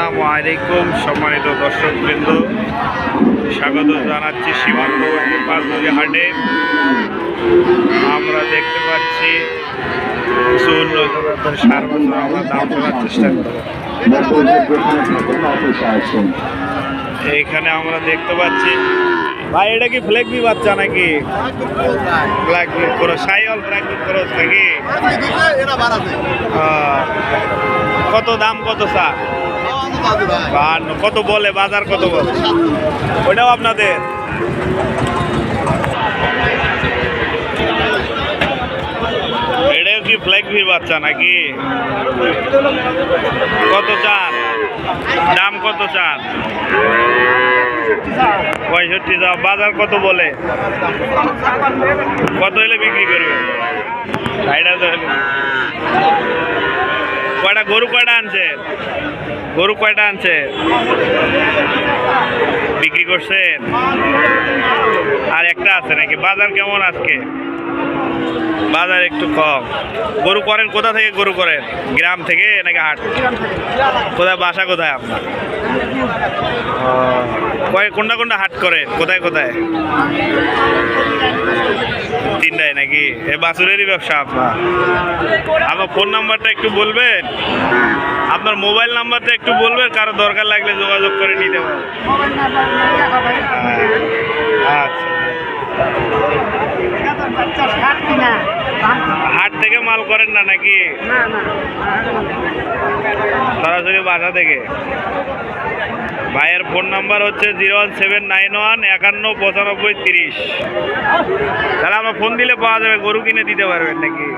আসসালামু আলাইকুম সম্মানিত দর্শকবৃন্দ, স্বাগত জানাচ্ছি সীমান্তবর্তী পাঁচনদী হাটে। আমরা দেখতে পাচ্ছি কিছু উন্নত সার বছর আমরা দাম করার চেষ্টা করব। এইখানে আমরা দেখতে পাচ্ছি, ভাই এটা কি ফ্ল্যাগ বি বাচ্চা নাকি? ফ্ল্যাগ বি খরচ, সাইওয়াল ফ্ল্যাগ বি খরচ নাকি? কত দাম, কত চা? 52। কত বলে বাজার, কত বলে? ওইটাও আপনাদের? এটাও কি ফ্ল্যাগ বি বাচ্চা নাকি? কত চান? দাম কত চান? 65 দাম। বাজার কত বলে? কত হলে বিক্রি করবে? 60,000। কয়টা গরু, কয়টা আনছে? গরু কয়টা আনছে? বিক্রি করছেন? আর একটা আছে নাকি? বাজার কেমন আজকে? বাজার একটু কম। গরু করেন কোথা থেকে? গরু করেন গ্রাম থেকে নাকি হাট? কোথায় বাসা, কোথায় আপনার? কোনটা কোনটা হাট করেন? কোথায় কোথায়? 3টায় নাকি? এ বাছুরেরই ব্যবসা আপনার? আমার ফোন নাম্বারটা একটু বলবেন? আপনার মোবাইল নাম্বারটা একটু বলবেন, কারো দরকার লাগলে যোগাযোগ করে নিতে পারেন। আচ্ছা, হাট থেকে মাল করেন না নাকি? সরাসরি বাসা থেকে। ভাইয়ের ফোন নাম্বার হচ্ছে 01791519530। তাহলে আমরা ফোন দিলে পাওয়া যাবে, গরু কিনে দিতে পারবেন নাকি?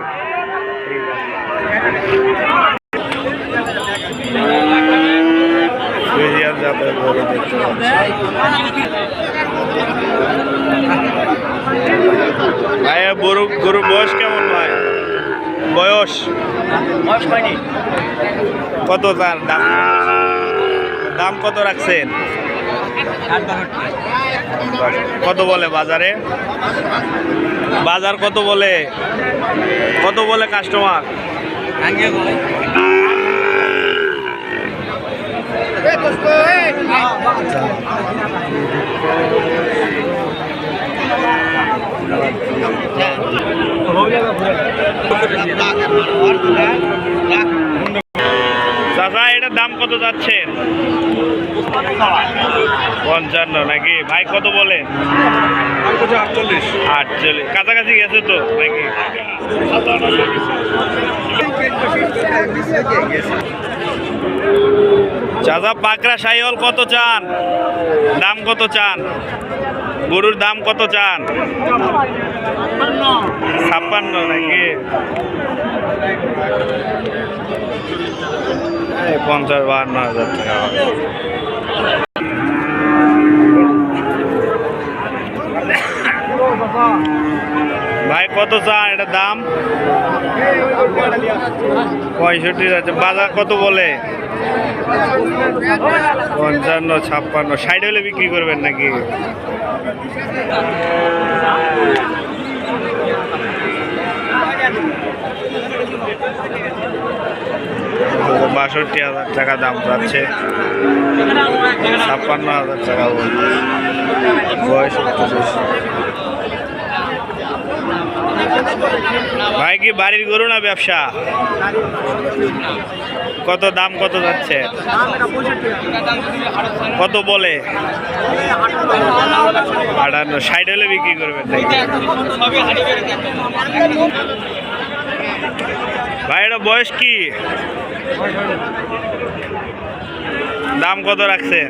ভাইয়া গরুর বয়স কেমন? ভাই বয়স কত? তার দাম, দাম কত রাখছেন? কত বলে বাজারে? বাজার কত বলে? কত বলে কাস্টমার? চাচা এটার দাম কত যাচ্ছেন? 55 নাকি? ভাই কত বলে? 48। কাছাকাছি গেছে তো নাকি? চাচা পাকড়া সাইওয়াল কত চান? দাম কত চান? গরুর দাম কত চান? 56 নাকি? 50-52 হাজার টাকা। ভাই কত চান এটার দাম? 65 আছে। বাজার কত বলে? 55-56। 60 হলে বিক্রি করবেন নাকি? 62,000 টাকা দাম পাচ্ছে। 56,000 টাকা বলছে। বয়স ভাই কি বাড়ির গরু না ব্যবসা? কত দাম, কত যাচ্ছে? কত বলে? 58। 60 হলে বিক্রি করবেন নাকি? ভাই এটা বয়স কি? দাম কত রাখছে?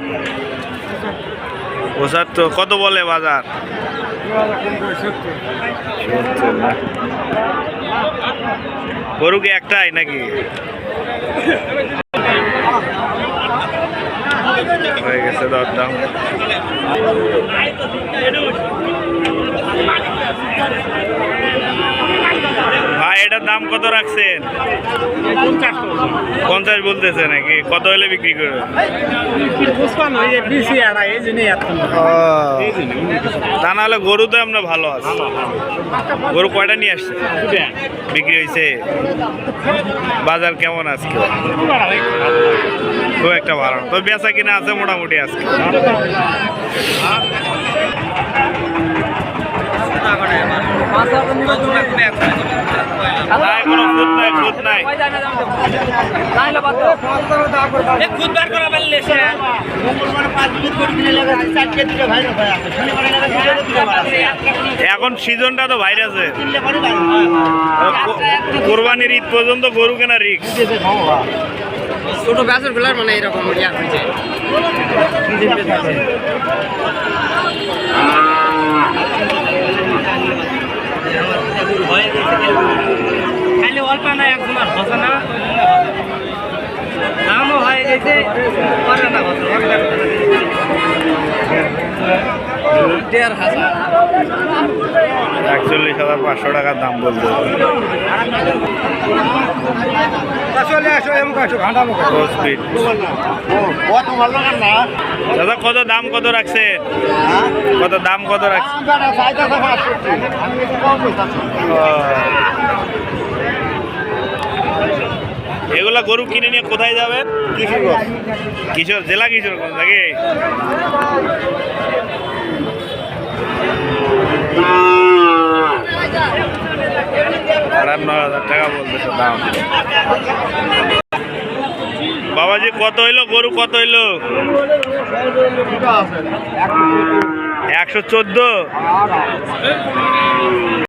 75। কত বলে বাজার? গরু কি একটাই নাকি? হয়ে গেছে দরদাম। ভাই এটার দাম কত রাখছেন? 50 বলতেছে নাকি? কত হলে বিক্রি করবে? তা নাহলে গরু তো আমরা ভালো আছে। গরু কয়টা নিয়ে আসছে? বিক্রি হয়েছে? বাজার কেমন আজকে? খুব একটা ভালো না। তো বেচা কিনা আছে মোটামুটি আজকে। নাই, কোনো খুদ নাই, খুদ নাই। এখন সিজনটা তো ভাইরাসে, কোরবানির ঈদ পর্যন্ত গরু কেনা রিস্ক। ছোট ব্যাচের গুলার মানে এরকম ইয়া হয়েছে। খালি অল্প না একজন আর হসে না, দামও হয়ে গেছে। 41,500 টাকার দাম বলতে দাদা। কত দাম কত রাখছে, কত দাম কত রাখছে? এগুলা গরু কিনে নিয়ে কোথায় যাবেন? কিশোর জেলা, কিশোরগঞ্জ নাকি? টাকা বলতেছে দাম। বাবাজি কত হইলো গরু, কত হইলো? 114।